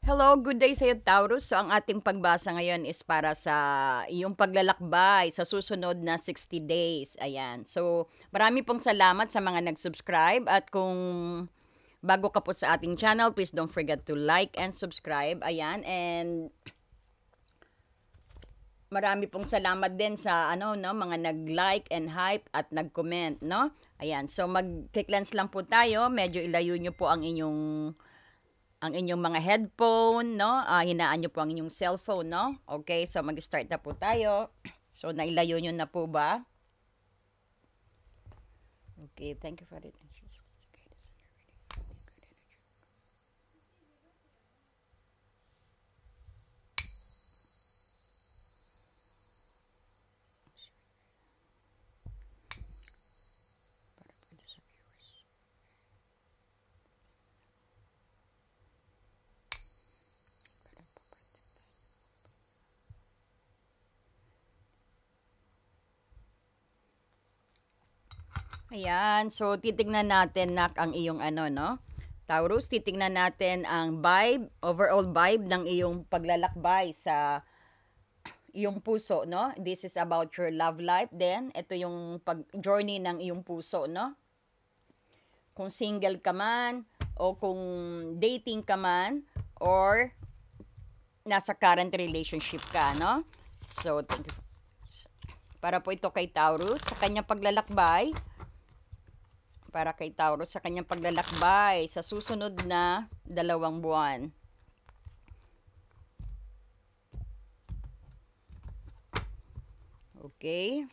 Hello, good day sa'yo, Taurus. So, ang ating pagbasa ngayon is para sa iyong paglalakbay sa susunod na 60 days. Ayan. So, marami pong salamat sa mga nag-subscribe at kung bago ka po sa ating channel, please don't forget to like and subscribe. Ayan. And marami pong salamat din sa mga nag-like and hype at nag-comment, no? Ayan. So, mag-cleanse lang po tayo. Medyo ilayo nyo po ang inyong mga headphone, no? Hinaan nyo po ang inyong cellphone, no? Okay, so mag-start na po tayo. So, nailayo nyo na po ba? Okay, thank you for it. Ayan, so titignan natin ang iyong no? Taurus, titignan natin ang vibe, overall vibe ng iyong paglalakbay sa iyong puso, no? This is about your love life then. Ito yung journey ng iyong puso, no? Kung single ka man, o kung dating ka man, or nasa current relationship ka, no? So, thank you. Para po ito kay Taurus, sa kanyang paglalakbay, para kay Taurus sa kanyang paglalakbay sa susunod na 2 buwan. Okay.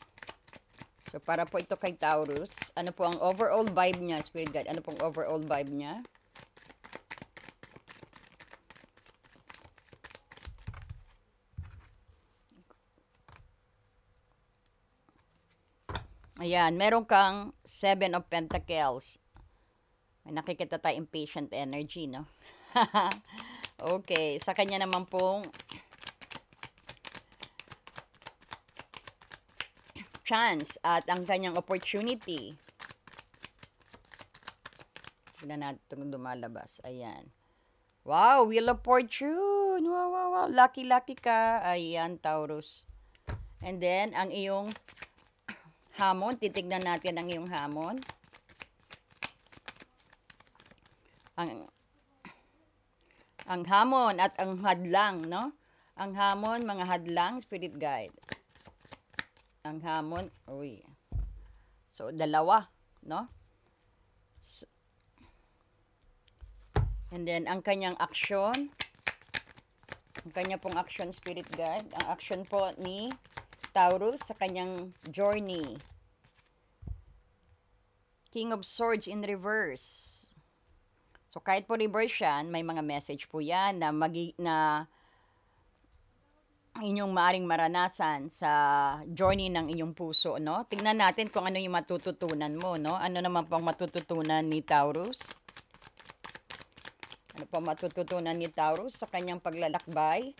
So, para po ito kay Taurus, ano po ang overall vibe niya, Spirit Guide? Ano pong overall vibe niya? Ayan, meron kang 7 of Pentacles. May nakikita tayo impatient energy, no? Okay, sa kanya naman pong chance at ang kanyang opportunity. Tignan natin itong lumalabas. Ayan. Wow, Wheel of Fortune. Wow, wow, wow. Lucky ka. Ayan, Taurus. And then, ang iyong hamon. Titignan natin ang iyong hamon. Ang hamon at ang hadlang, no? Ang hamon, mga hadlang, Spirit Guide. Ang hamon, uy. So, dalawa, no? So, and then, ang kanyang aksyon. Ang kanya pong action, Spirit Guide. Ang action po ni Taurus sa kanyang journey. King of Swords in reverse. So, kahit po reverse yan, may mga message po yan na inyong maaring maranasan sa journey ng inyong puso, no? Tingnan natin kung ano yung matututunan mo, no? Ano naman pong matututunan ni Taurus? Ano pong matututunan ni Taurus sa kanyang paglalakbay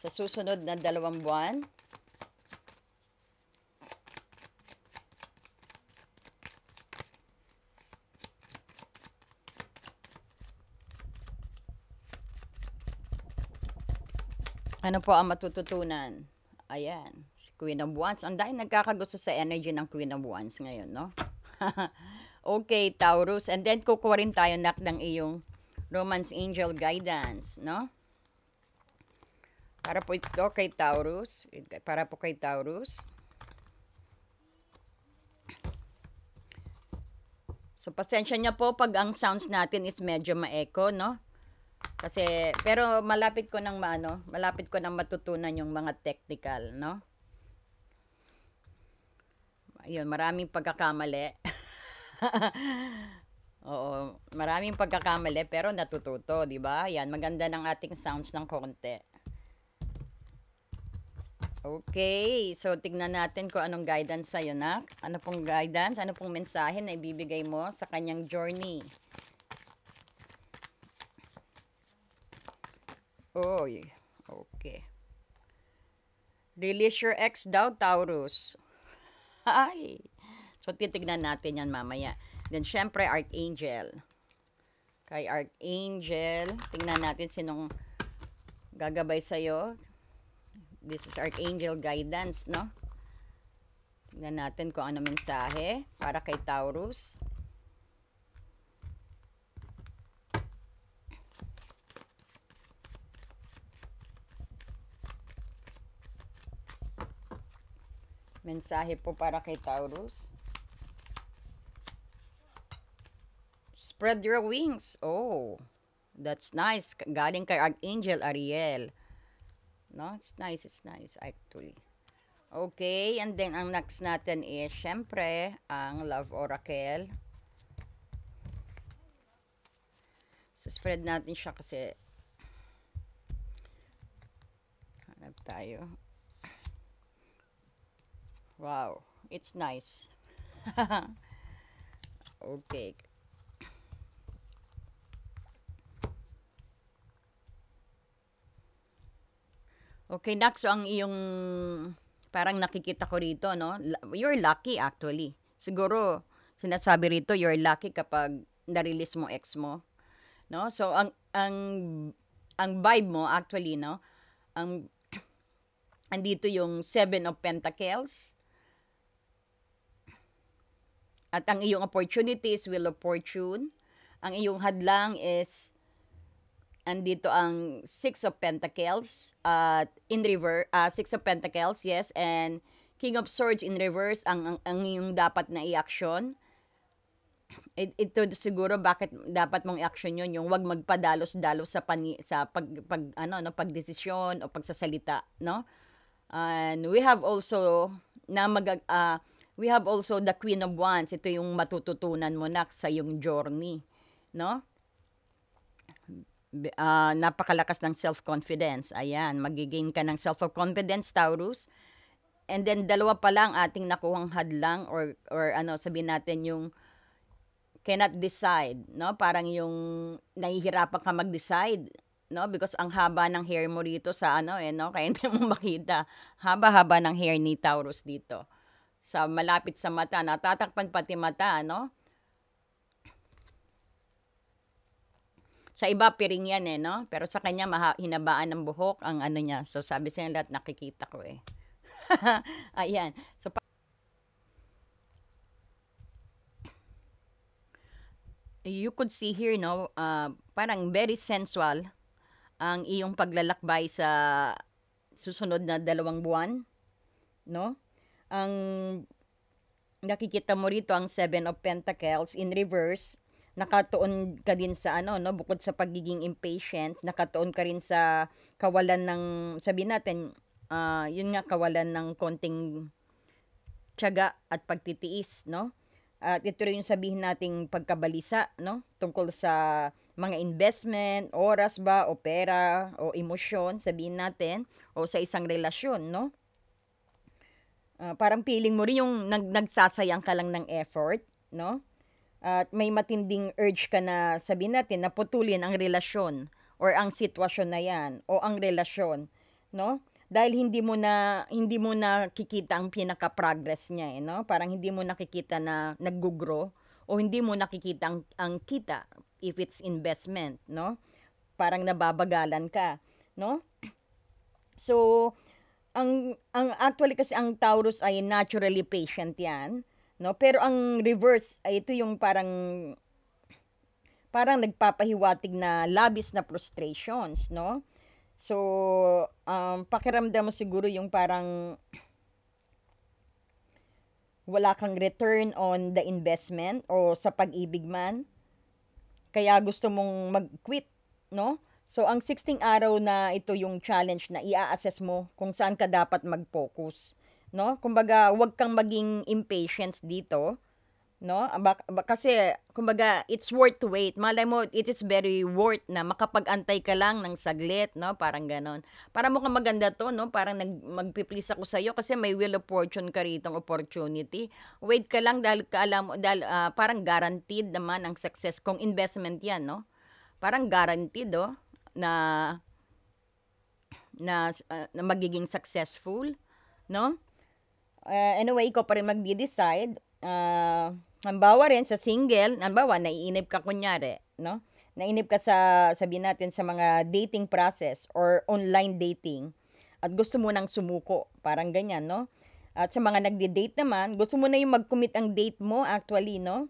sa susunod na 2 buwan? Ano po ang matututunan? Ayan, si Queen of Wands. Ang dahil nagkakagusto sa energy ng Queen of Wands ngayon, no? Okay, Taurus. And then, kukuha rin tayo ng iyong Romance Angel Guidance, no? Para po ito kay Taurus. Para po kay Taurus. So, pasensya niya po pag ang sounds natin is medyo ma-echo, no? Kasi, pero malapit ko nang matutunan yung mga technical, no? Ayun, maraming pagkakamali. Oo, maraming pagkakamali pero natututo, 'di ba? Yan, maganda ng ating sounds ng konti. Okay, so tignan natin kung anong guidance sa'yo, nak. Ano pong guidance, ano pong mensahe na ibibigay mo sa kanyang journey. Oy, okay. Release your ex daw, Taurus. Ay. So, titignan natin yan mamaya. Then, syempre, Archangel. Kay Archangel. Tingnan natin sinong gagabay sa'yo. This is Archangel Guidance, no? Tingnan natin kung ano mensahe para kay Taurus. Mensahe po para kay Taurus. Spread your wings. Oh, that's nice. Galing kay Archangel Ariel. No, it's nice actually. Okay, and then ang next natin is, syempre, ang Love Oracle. So, spread natin siya kasi hanap tayo. Wow, it's nice. Okay. Okay, Nak, so ang iyong parang nakikita ko rito, no? You're lucky actually. Siguro, sinasabi rito, you're lucky kapag na-release mo ex mo, no? So, ang vibe mo actually, no? Ang andito yung Seven of Pentacles. At ang iyong opportunities, Wheel of Fortune. Ang iyong hadlang is andito ang Six of Pentacles at in reverse, Six of Pentacles, yes, and King of Swords in reverse ang iyong dapat na i-action. Ito siguro bakit dapat mong i-action yun, yung wag magpadalos-dalos sa pagdesisyon o pagsasalita, no? And we have also we have also the Queen of Wands. Ito yung matututunan mo na sa yung journey, no? Napakalakas ng self-confidence. Ayan, magigain ka ng self-confidence, Taurus. And then, dalawa pa lang ating nakuhang hadlang or sabihin natin yung cannot decide, no? Parang yung nahihirapan ka mag-decide, no? Because ang haba ng hair mo rito sa no? Kaya hindi mo makita. Haba-haba ng hair ni Taurus dito. Sa malapit sa mata, natatakpan pati mata, no? Sa iba, piring yan no? Pero sa kanya, hinabaan ng buhok ang niya. So, sabi sa lahat, nakikita ko Ayan. So, you could see here, no? Parang very sensual ang iyong paglalakbay sa susunod na 2 buwan, no? Ang nakikita mo rito, ang Seven of Pentacles in reverse, nakatuon ka din sa no, bukod sa pagiging impatient, nakatuon ka rin sa kawalan ng, sabihin natin, yun nga, kawalan ng konting tiyaga at pagtitiis, no? At ito rin yung sabihin nating pagkabalisa, no? Tungkol sa mga investment, oras ba, o pera, o emosyon, sabihin natin, o sa isang relasyon, no? Parang feeling mo rin yung nagsasayang ka lang ng effort, no? At may matinding urge ka na sabihin natin na putulin ang relasyon or ang sitwasyon na yan o ang relasyon, no? Dahil hindi mo na kikita ang pinaka-progress niya no? Parang hindi mo nakikita na nag-grow o hindi mo nakikita ang kita if it's investment, no? Parang nababagalan ka, no? So, ang actually kasi ang Taurus ay naturally patient 'yan, no? Pero ang reverse ay ito yung parang nagpapahiwatig na labis na frustrations, no? So, pakiramdam mo siguro yung parang wala kang return on the investment o sa pag-ibig man. Kaya gusto mong mag-quit, no? So, ang 16 araw na ito yung challenge na i-assess mo kung saan ka dapat mag-focus, no? Kumbaga, wag kang maging impatient dito, no? Kasi, kumbaga, it's worth to wait. Malay mo, it is very worth na makapag-antay ka lang ng saglit, no? Parang ganon. Para mukhang maganda to, no? Parang magpiplease ako sa'yo kasi may wheel of fortune ka ritong opportunity. Wait ka lang dahil parang guaranteed naman ang success kung investment yan, no? Parang guaranteed, na magiging successful, no? Anyway, ikaw pa rin magde-decide. Halimbawa rin sa single, halimbawa naiinip ka kunyari, no? nainip ka sa, sabihin natin, sa mga dating process or online dating at gusto mo nang sumuko, parang ganyan, no? At sa mga nagde-date naman, gusto mo na yung mag-commit ang date mo actually, no?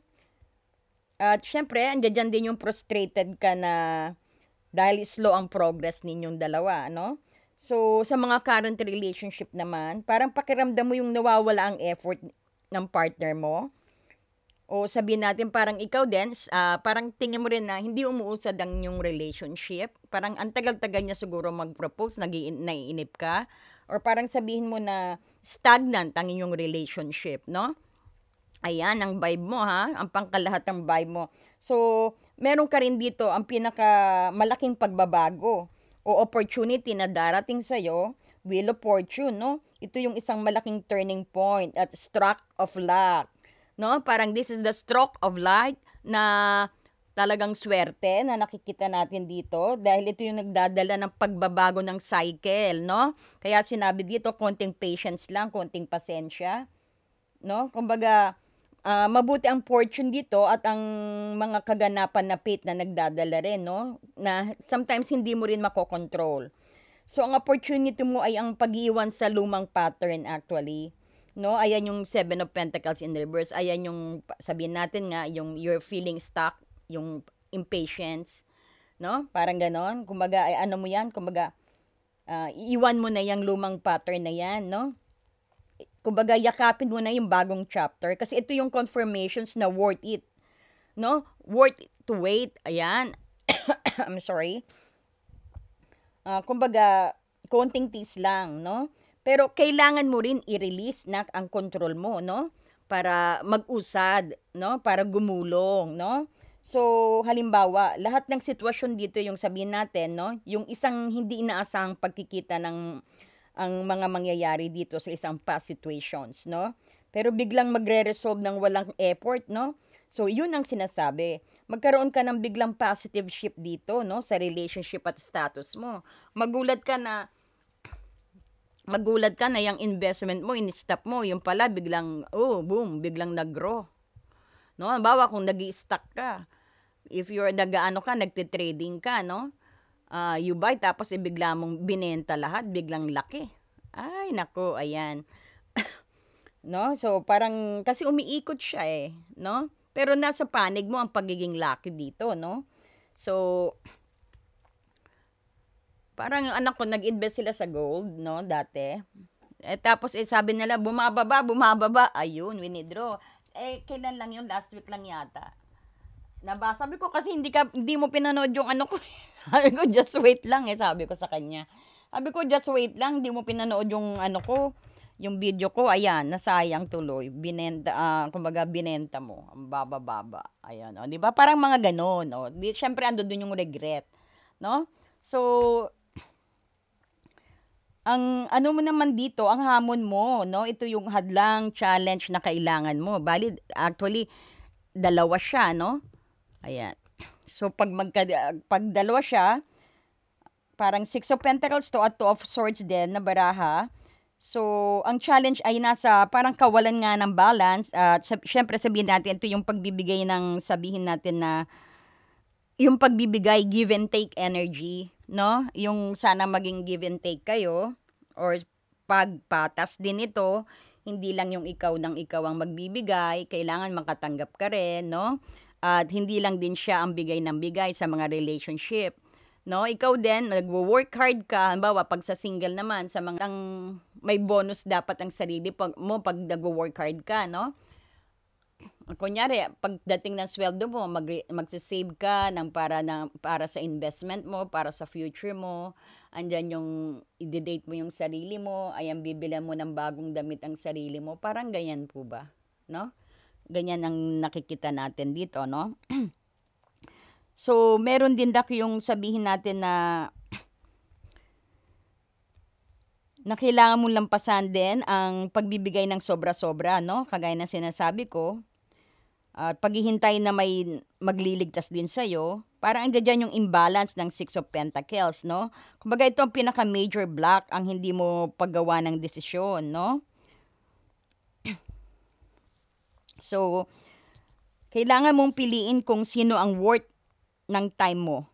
At syempre, andiyan din yung frustrated ka na dahil slow ang progress ninyong dalawa, no? So, sa mga current relationship naman, parang pakiramdam mo yung nawawala ang effort ng partner mo. O sabihin natin parang ikaw din, parang tingin mo rin na hindi umuusad ang yung relationship. Parang ang tagal-tagal niya siguro mag-propose, naiinip ka. Or parang sabihin mo na stagnant ang inyong relationship, no? Ayan, ang vibe mo ha, ang pangkalahat ng vibe mo. So, meron ka rin dito ang pinaka malaking pagbabago o opportunity na darating sa'yo, Wheel of Fortune, no? Ito yung isang malaking turning point at stroke of luck, no? Parang this is the stroke of luck na talagang swerte na nakikita natin dito dahil ito yung nagdadala ng pagbabago ng cycle, no? Kaya sinabi dito, konting patience lang, konting pasensya, no? Kumbaga, mabuti ang fortune dito at ang mga kaganapan na fate na nagdadala rin, no? Na sometimes hindi mo rin makokontrol. So, ang opportunity mo ay ang pag-iwan sa lumang pattern actually. No? Ayan yung Seven of Pentacles in reverse. Ayan yung, sabihin natin nga, yung you're feeling stuck, yung impatience. No? Parang ganon. Kumbaga, ay, ano mo yan? Kumbaga, iiwan mo na yung lumang pattern na yan, no? Kumbaga, yakapin mo na yung bagong chapter kasi ito yung confirmations na worth it, no? Worth it to wait. Ayan. I'm sorry. Kumbaga, konting tease lang, no? Pero kailangan mo rin i-release na ang control mo, no? Para mag-usad, no? Para gumulong, no? So, halimbawa, lahat ng sitwasyon dito yung sabihin natin, no? Yung isang hindi inaasahang pagkikita ng ang mga mangyayari dito sa isang past situations, no? Pero biglang magre-resolve ng walang effort, no? So, yun ang sinasabi. Magkaroon ka ng biglang positive shift dito, no? Sa relationship at status mo. Magulat ka na yung investment mo, in-stop mo, yung pala biglang, oh, boom, biglang nag-grow. No? Halimbawa, kung nag-i-stock ka, if you're nagte-trading ka, no? You buy, tapos bigla mong binenta lahat, biglang laki. Ay, nako, ayan. No? So, parang, kasi umiikot siya eh, no? Pero nasa panig mo ang pagiging lucky dito, no? So, parang anak ko, nag-invest sila sa gold, no, dati. Tapos sabi nila, bumababa. Ayun, winidraw. Kailan lang yun? Last week lang yata. Sabi ko kasi hindi mo pinanood yung ano ko. Sabi ko, just wait lang sabi ko sa kanya. Sabi ko, just wait lang, hindi mo pinanood yung ano ko, yung video ko. Ayan, nasayang tuloy. Kumbaga binenta mo. Ang baba. Ayan, di ba? Parang mga ganon, Syempre ando dun yung regret, no? So, ang ano mo naman dito, ang hamon mo, no? Ito yung hadlang, challenge na kailangan mo. Bali, actually, dalawa siya, no? Ayan. So, pag dalawa siya, parang Six of Pentacles to at Two of Swords din na baraha. So, ang challenge ay nasa parang kawalan nga ng balance. At syempre sabihin natin, ito yung pagbibigay ng, sabihin natin na, yung pagbibigay, give and take energy, no? Yung sana maging give and take kayo, or pagpatas din ito, hindi lang yung ikaw ang magbibigay, kailangan makatanggap ka rin, no? At hindi lang din siya ang bigay ng bigay sa mga relationship, no? Ikaw din, nagwo-work hard ka, halimbawa pag sa single naman, sa mga may bonus dapat ang sarili mo pag nagwo-work hard ka, no? Kunyari, pagdating ng sweldo mo, magsisave ka para sa investment mo, para sa future mo. Andyan yung i-date mo yung sarili mo, ayan bibilan mo ng bagong damit ang sarili mo. Parang ganyan po ba, no? Ganyan ang nakikita natin dito, no? So, meron din yung sabihin natin na kailangan mong lampasan din ang pagbibigay ng sobra-sobra, no? Kagaya ng sinasabi ko. At paghihintay na may magliligtas din sa'yo, parang andyan yung imbalance ng Six of Pentacles, no? Kumbaga ito ang pinaka-major block, ang hindi mo paggawa ng desisyon, no? So, kailangan mong piliin kung sino ang worth ng time mo,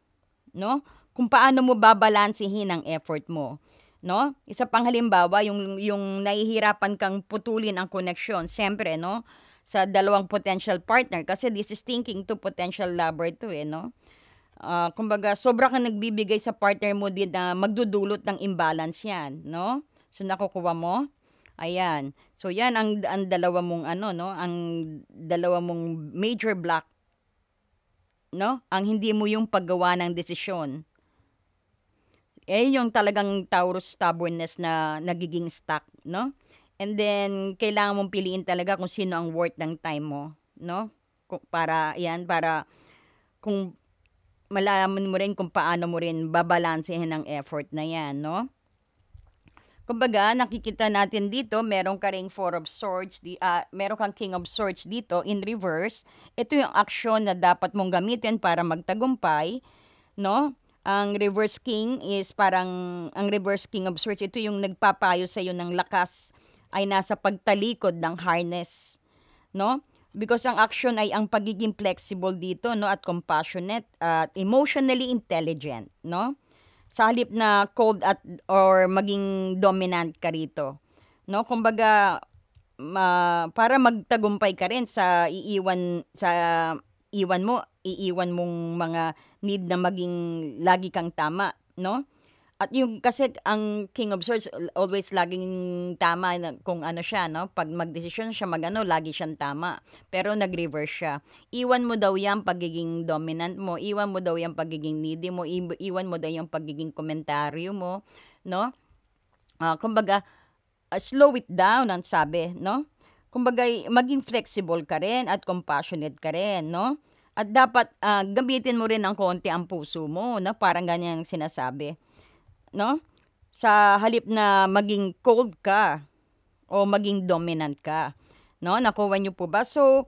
no? Kung paano mo babalansehin ang effort mo, no? Isa pang halimbawa, yung nahihirapan kang putulin ang connection, siyempre, no? Sa dalawang potential partner, kasi this is thinking to potential lover to, no? Kumbaga, sobra kang nagbibigay sa partner mo din na magdudulot ng imbalance yan, no? So, nakukuha mo? Ayan. So, yan ang dalawa mong no? Ang dalawa mong major block, no? Ang hindi mo yung paggawa ng desisyon. Yung talagang Taurus stubbornness na nagiging stuck, no? And then, kailangan mong piliin talaga kung sino ang worth ng time mo, no? Para kung malaman mo rin kung paano mo rin babalansehin ang effort na yan, no? Kumbaga, nakikita natin dito, meron ka ring Four of Swords, meron kang King of Swords dito in reverse. Ito yung aksyon na dapat mong gamitin para magtagumpay, no? Ang reverse king is ang reverse king of swords, ito yung nagpapayo sa iyo ng lakas ay nasa pagtalikod ng harness, no? Because ang action ay ang pagiging flexible dito, no, at compassionate at emotionally intelligent, no? Sa halip na cold or maging dominant ka rito, no? Kumbaga para magtagumpay ka rin sa iiwan mong mga need na maging lagi kang tama, no? At yung kasi ang King of Swords always laging tama kung ano siya, no? Pag magdesisyon siya lagi siyang tama. Pero nag-reverse siya. Iwan mo daw yung pagiging dominant mo, iwan mo daw yung pagiging needy mo, iwan mo daw yung pagiging komentaryo mo, no? Kumbaga, slow it down ang sabi, no? Kumbaga, maging flexible ka rin at compassionate ka rin, no? At dapat gamitin mo rin ng konti ang puso mo, no? Parang ganyan ang sinasabi, no? Sa halip na maging cold ka o maging dominant ka, no? Nakuha niyo po ba? So,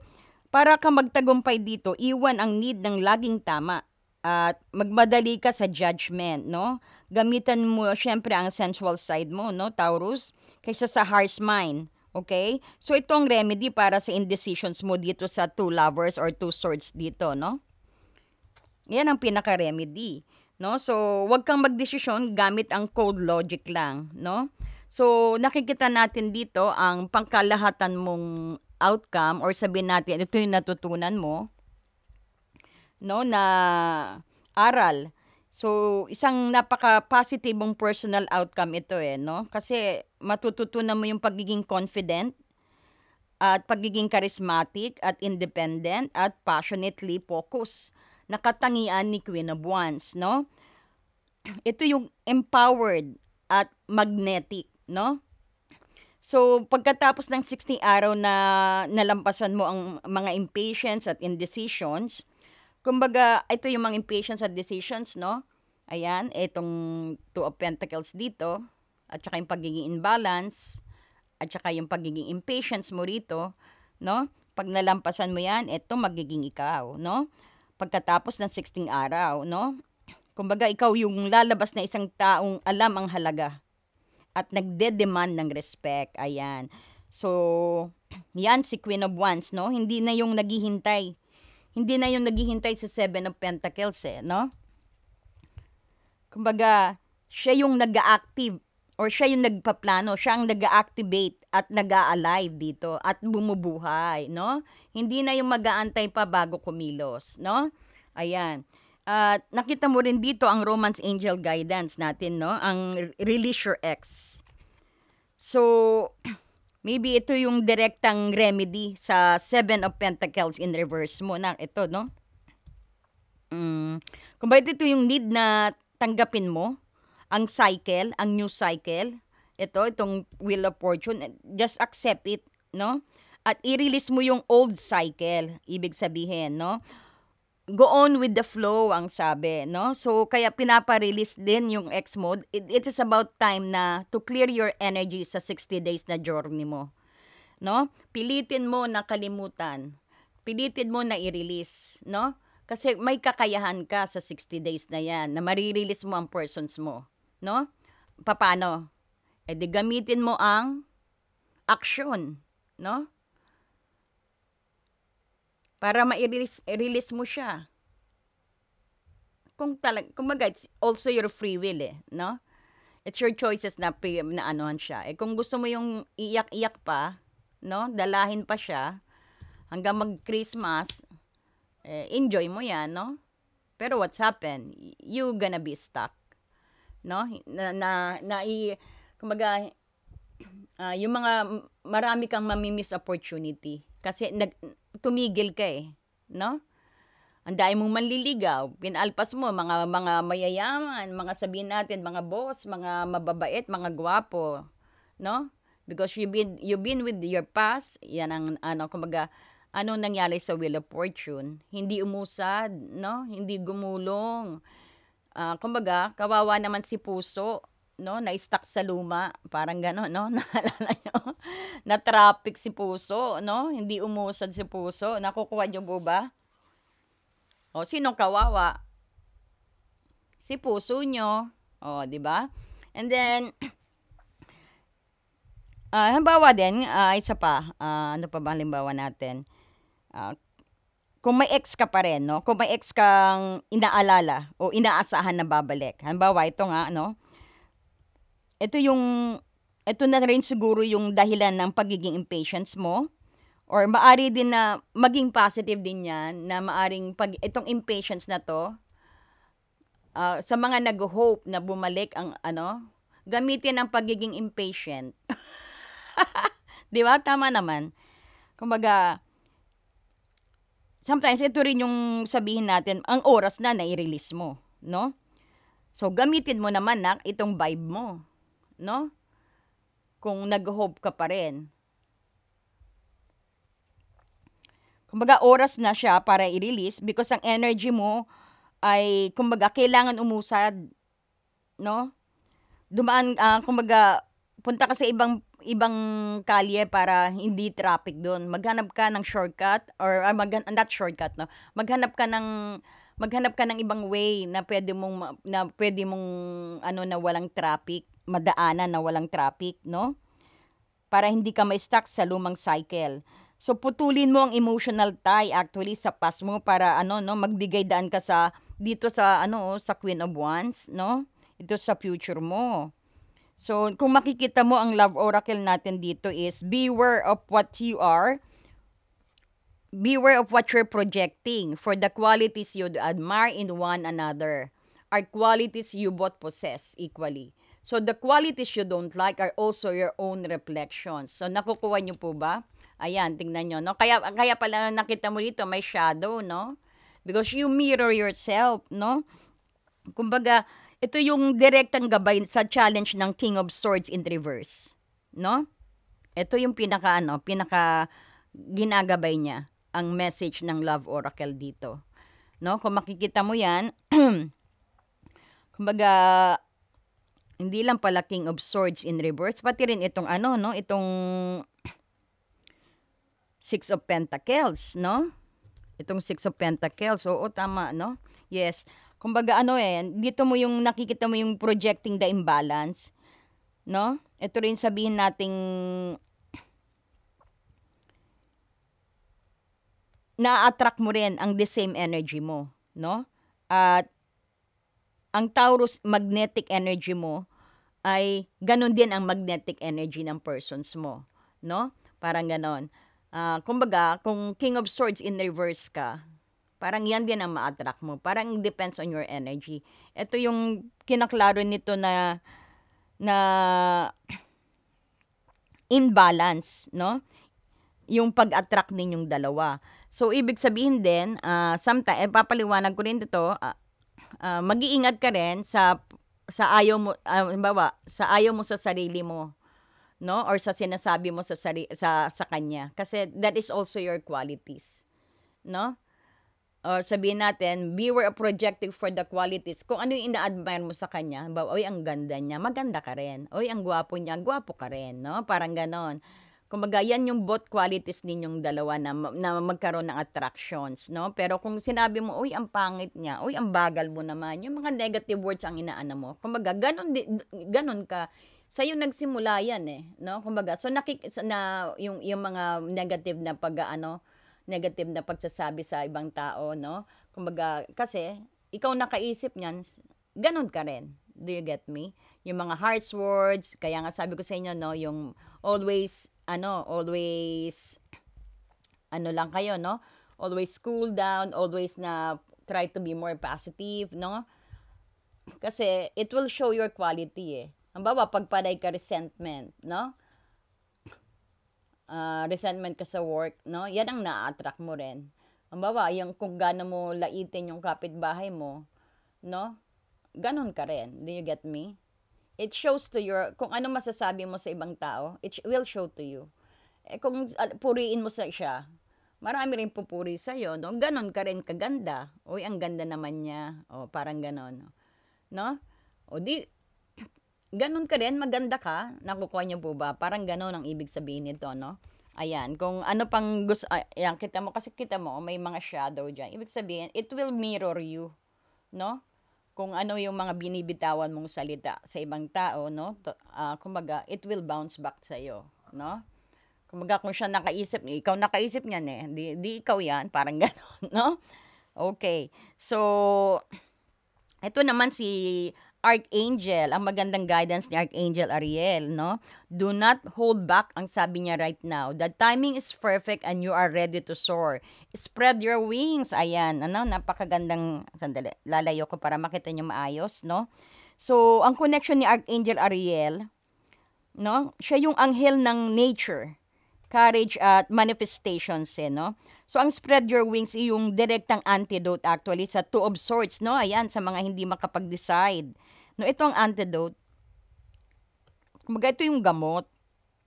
para ka magtagumpay dito, iwan ang need ng laging tama at magmadali ka sa judgment, no? Gamitan mo syempre ang sensual side mo, no, Taurus, kaysa sa harsh mind. Okay? So, ito ang remedy para sa indecisions mo dito sa two lovers or two swords dito, no? Yan ang pinaka-remedy, no? So, wag kang magdesisyon gamit ang cold logic lang, no? So, nakikita natin dito ang pangkalahatan mong outcome or sabihin natin, ito yung natutunan mo, no, na aral. So, isang napaka-positibong personal outcome ito no? Kasi matututunan mo yung pagiging confident at pagiging charismatic at independent at passionately focused na katangian ni Queen of Wands, no? Ito yung empowered at magnetic, no? So, pagkatapos ng 60 araw na nalampasan mo ang mga impatience at indecisions, kumbaga, ito yung mga impatience at decisions, no? Ayan, itong Two of Pentacles dito, at saka yung pagiging imbalance, at saka yung pagiging impatience mo rito, no? Pag nalampasan mo yan, ito magiging ikaw, no? Pagkatapos ng 16 araw, no? Kumbaga, ikaw yung lalabas na isang taong alam ang halaga at nagde-demand ng respect. Ayan. So, yan si Queen of Wands, no? Hindi na yung naghihintay sa Seven of Pentacles, no? Kumbaga, siya yung nag-active or siya yung nagpaplano, siya ang nag-activate at nag-a-alive dito at bumubuhay, no? Hindi na yung mag-aantay pa bago kumilos, no? Ayan. At nakita mo rin dito ang Romance Angel Guidance natin, no? Ang Release Your Ex. So, maybe ito yung direktang remedy sa Seven of Pentacles in reverse mo na ito, no? Kung bakit ito yung need na tanggapin mo, ang cycle, ang new cycle, itong Wheel of Fortune, just accept it, no? At i-release mo yung old cycle, ibig sabihin, no? Go on with the flow, ang sabi, no? So, kaya pinapa-release din yung X mode. It is about time na to clear your energy sa 60 days na journey mo, no? Pilitin mo na kalimutan. Pilitin mo na i-release, no? Kasi may kakayahan ka sa 60 days na yan na marirelease mo ang persons mo, no? Paano? Di gamitin mo ang action, no? Para ma-release mo siya. kumbaga, it's also your free will eh, no? It's your choices na anuhan siya. Eh, kung gusto mo yung iyak-iyak pa, no? Dalahin pa siya, hanggang mag-Christmas, enjoy mo yan, no? Pero what's happened? You gonna be stuck, no? Kumbaga, yung marami kang mamimiss opportunity. Kasi tumigil ka eh, no? Ang dami mong manliligaw, pinalpas mo, mga mayayaman, mga sabihin natin, mga boss, mga mababait, mga gwapo, no? Because you've been with your past, yan ang, kumbaga, ano nangyari sa Wheel of Fortune? Hindi umusad, no? Hindi gumulong. Kumbaga, kawawa naman si Puso, no? Na-stuck sa luma, parang gano'n, no? Naalala nyo? Na-traffic si Puso, no? Hindi umusad si Puso. Nakukuha nyo po ba? O, sinong kawawa? Si Puso nyo. O, di ba? And then, halimbawa din, isa pa, ano pa ba halimbawa natin? Kung may ex ka pa rin, no? Kung may ex kang inaalala o inaasahan na babalik. Halimbawa, ito nga, no? Ito na rin siguro yung dahilan ng pagiging impatience mo. Or maari din na maging positive din yan, na maaring itong impatience na to, sa mga nag-hope na bumalik ang gamitin ang pagiging impatient. Di ba? Tama naman. Kumbaga, sometimes ito rin yung sabihin natin, ang oras na i-release mo, no? So, gamitin mo naman itong vibe mo, no? Kung nag-hope ka pa rin. Kumbaga, oras na siya para i-release because ang energy mo ay, kumbaga, kailangan umusad, no? Dumaan, kumbaga, punta ka sa ibang kalye para hindi traffic doon. Maghanap ka ng shortcut or not shortcut, no? Maghanap ka ng ibang way na pwede mong na walang traffic, madaanan na walang traffic, no? Para hindi ka ma-stuck sa lumang cycle. So, putulin mo ang emotional tie actually sa past mo para magbigay daan ka dito sa Queen of Wands, no? Ito sa future mo. So, kung makikita mo ang love oracle natin dito is beware of what you are. Beware of what you're projecting, for the qualities you admire in one another are qualities you both possess equally. So, the qualities you don't like are also your own reflections. So, nakukuha nyo po ba? Ayan, tingnan nyo, no? Kaya pala nakita mo dito, may shadow, no? Because you mirror yourself, no? Kumbaga, ito yung direktang gabay sa challenge ng King of Swords in reverse, no? Ito yung pinaka ginagabay niya, ang message ng Love Oracle dito. No? Kung makikita mo yan, kumbaga, hindi lang pala King of Swords in reverse, pati rin itong itong Six of Pentacles, no? Itong Six of Pentacles. Oo, tama, no? Yes. Kumbaga, dito mo yung nakikita mo yung projecting the imbalance, no? Ito rin sabihin nating na-attract mo rin ang the same energy mo, no? At ang Taurus magnetic energy mo ay ganun din ang magnetic energy ng persons mo, no? Parang ganon. Kumbaga, kung King of Swords in reverse ka, parang yan din ang ma-attract mo. Parang depends on your energy. Ito yung kinaklaro nito na imbalance, no? Yung pag-attract ninyong dalawa. So, ibig sabihin din, sometimes, papaliwanag ko rin dito, mag-iingat ka rin sa ayaw mo, sa ayaw mo sa sarili mo, no? Or sa sinasabi mo sa kanya. Kasi that is also your qualities, no? Or sabihin natin, beware of projecting for the qualities. Kung ano yung ina-admire mo sa kanya, oy, ang ganda niya, maganda ka rin. Oy, ang gwapo niya, gwapo ka rin, no? Parang ganon. Kumbaga, yan yung both qualities ninyong dalawa na magkaroon ng attractions, no? Pero kung sinabi mo, uy, ang pangit niya, uy, ang bagal mo naman, yung mga negative words ang inaano mo. Kumbaga, ganon ka. Sa'yo nagsimula yan eh, no? Kumbaga, so yung mga negative na negative na pagsasabi sa ibang tao, no? Kumbaga, kasi ikaw nakaisip niyan, ganun ka rin. Do you get me? Yung mga harsh words, kaya nga sabi ko sa inyo, no, yung always, ano lang kayo, no? Always cool down, always na try to be more positive, no? Kasi it will show your quality eh. Halimbawa, pag panay ka resentment, no? Resentment ka sa work, no? Yan ang na-attract mo rin. Halimbawa, yung kung gaano mo laitin yung kapitbahay mo, no? Ganon ka rin. Do you get me? It shows to your, kung ano masasabi mo sa ibang tao, it will show to you. Eh, kung puriin mo sa siya, marami rin pupuri sa'yo, no? Ganon ka rin kaganda. Uy, ang ganda naman niya. O, parang ganon. No? O, di, ganon ka rin, maganda ka. Nakukuha niyo po ba? Parang ganon ang ibig sabihin nito, no? Ayan, kung ano pang gusto, ayan, kita mo, kasi kita mo, may mga shadow dyan. Ibig sabihin, it will mirror you, no? Kung ano yung mga binibitawan mong salita sa ibang tao, no? Kumbaga, it will bounce back sa'yo, no? Kumbaga, kung siya nakaisip, ikaw nakaisip niyan eh, di ikaw yan, parang gano'n, no? Okay, so, ito naman si Archangel, ang magandang guidance ni Archangel Ariel, no? Do not hold back, ang sabi niya right now. The timing is perfect and you are ready to soar. Spread your wings. Ayan, ano, napakagandang, sandali, lalayo ko para makita niyo maayos, no? So, ang connection ni Archangel Ariel, no? Siya yung anghel ng nature, courage at manifestations, eh, no? So, ang spread your wings ay yung direktang antidote actually sa two of swords, no? Ayan, sa mga hindi makapag-decide. No, ito ang antidote. Kumbaga, ito yung gamot,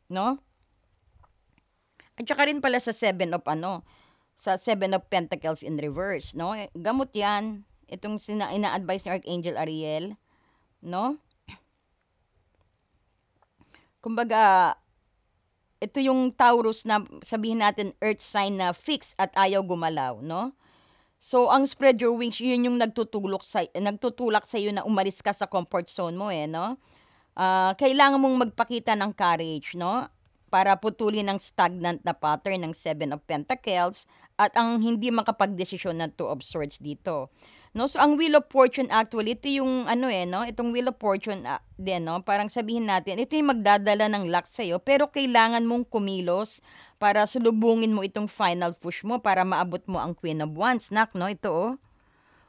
no? At saka rin pala sa sa Seven of Pentacles in reverse, no? Gamot yan. Itong ina-advise ni Archangel Ariel, no? Kumbaga, ito yung Taurus na sabihin natin earth sign na fix at ayaw gumalaw, no? So, ang spread your wings, yun yung nagtutulak sa iyo na umalis ka sa comfort zone mo eh, no? Kailangan mong magpakita ng courage, no? Para putulin ang stagnant na pattern ng Seven of Pentacles at ang hindi makapagdesisyon ng Two of Swords dito. No, so ang Wheel of Fortune actually, ito yung no, itong Wheel of Fortune din, no, parang sabihin natin, ito yung magdadala ng luck sa'yo, pero kailangan mong kumilos para sulubungin mo itong final push mo para maabot mo ang Queen of Wands, no, ito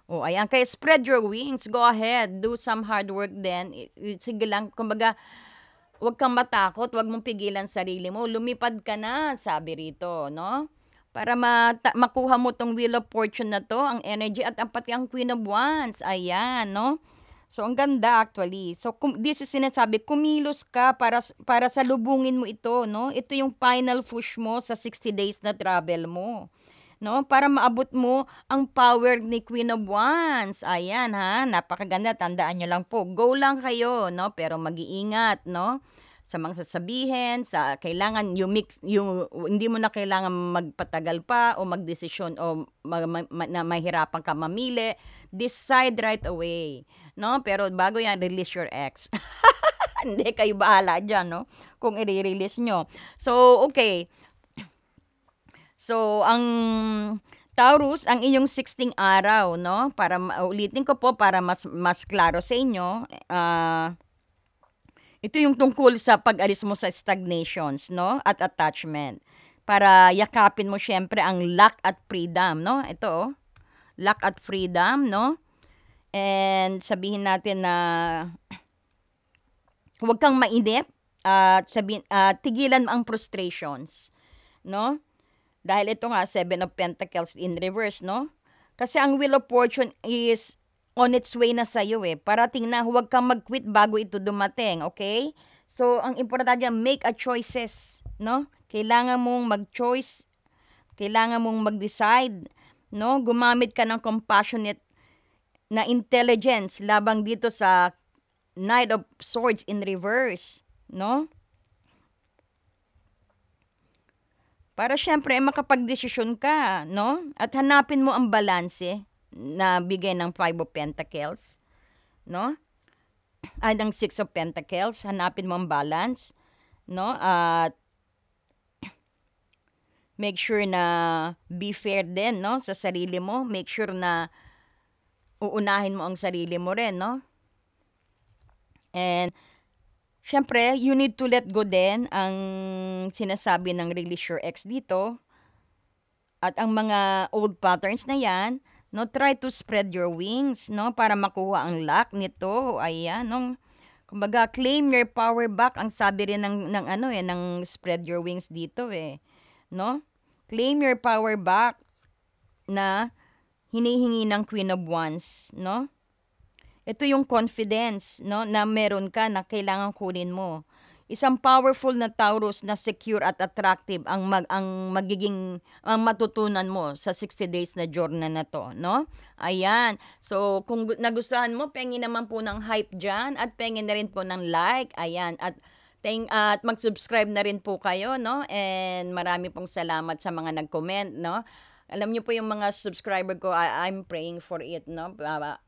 ayan, kaya spread your wings, go ahead, do some hard work then, sige lang, kumbaga, huwag kang matakot, huwag mong pigilan sarili mo, lumipad ka na, sabi rito, no? Para makuha mo tong Wheel of Fortune na to, ang energy at pati ang Queen of Wands. Ayan, no? So, ang ganda actually. So, this is sinasabi, kumilos ka para salubungin mo ito, no? Ito yung final push mo sa 60 days na travel mo. No? Para maabot mo ang power ni Queen of Wands. Ayan, ha? Napakaganda. Tandaan nyo lang po. Go lang kayo, no? Pero mag-iingat, no? Sa mga sasabihin, sa kailangan hindi mo na kailangan magpatagal pa o magdesisyon o na mahirapan ka mamili. Decide right away, no? Pero bago yan, release your ex. Hindi, kayo bahala dyan, no? Kung i-release nyo. So, okay. So, ang Taurus, ang iyong 16 araw, no? Para ulitin ko po para mas klaro sa inyo, ito yung tungkol sa pag-alis mo sa stagnations, no? At attachment. Para yakapin mo syempre ang luck at freedom, no? Ito, luck at freedom, no? And sabihin natin na huwag kang mainip at tigilan mo ang frustrations, no? Dahil ito nga, Seven of Pentacles in reverse, no? Kasi ang Wheel of Fortune is on its way na sa'yo eh. Parating na, huwag kang mag-quit bago ito dumating, okay? So, ang importante dyan, make a choices, no? Kailangan mong mag-choice, kailangan mong mag-decide, no? Gumamit ka ng compassionate na intelligence labang dito sa Knight of Swords in reverse, no? Para syempre makapagdesisyon ka, no? At hanapin mo ang balanse na bigay ng Five of Pentacles, no? Ng Six of Pentacles, hanapin mo ang balance, no? At make sure na be fair din, no? Sa sarili mo, make sure na uunahin mo ang sarili mo rin, no? And syempre, you need to let go din ang sinasabi ng release your ex dito at ang mga old patterns na yan, no, try to spread your wings, no, para makuha ang luck nito. Ayan, no. Kumbaga, claim your power back ang sabi rin ng ano ng spread your wings dito no? Claim your power back na hinihingi ng Queen of Wands, no? Ito yung confidence, no, na meron ka na kailangan kunin mo. Isang powerful na Taurus na secure at attractive ang magiging ang matutunan mo sa 60 days na journey na to, no? Ayan. So, kung nagustuhan mo, pengin naman po ng hype diyan at pengin na rin po ng like. Ayan. At mag-subscribe na rin po kayo, no? And marami pong salamat sa mga nag-comment, no? Alam niyo po yung mga subscriber ko, I'm praying for it, no?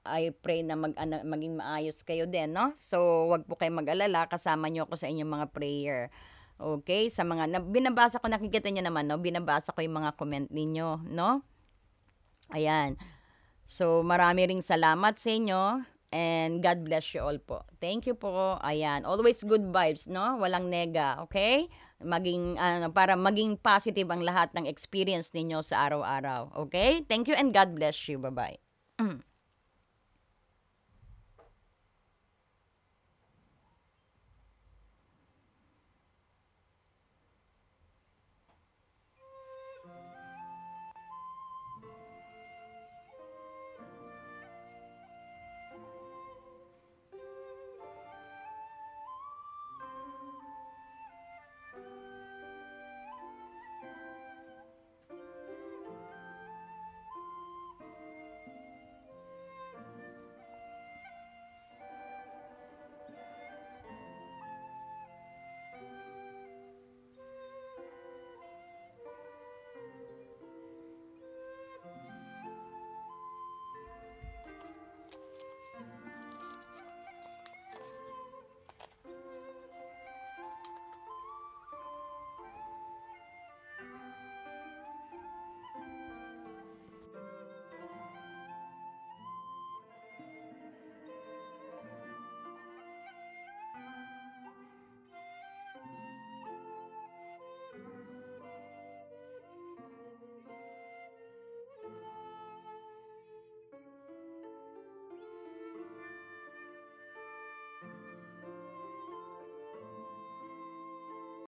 I pray na maging maayos kayo din, no? So, wag po kayong mag-alala, kasama niyo ako sa inyong mga prayer. Okay? Sa mga, binabasa ko, nakikita niyo naman, no? Binabasa ko yung mga comment ninyo, no? Ayan. So, marami ring salamat sa inyo. And God bless you all po. Thank you po. Ayan. Always good vibes, no? Walang nega, okay? Para maging positive ang lahat ng experience ninyo sa araw-araw. Okay? Thank you and God bless you. Bye-bye.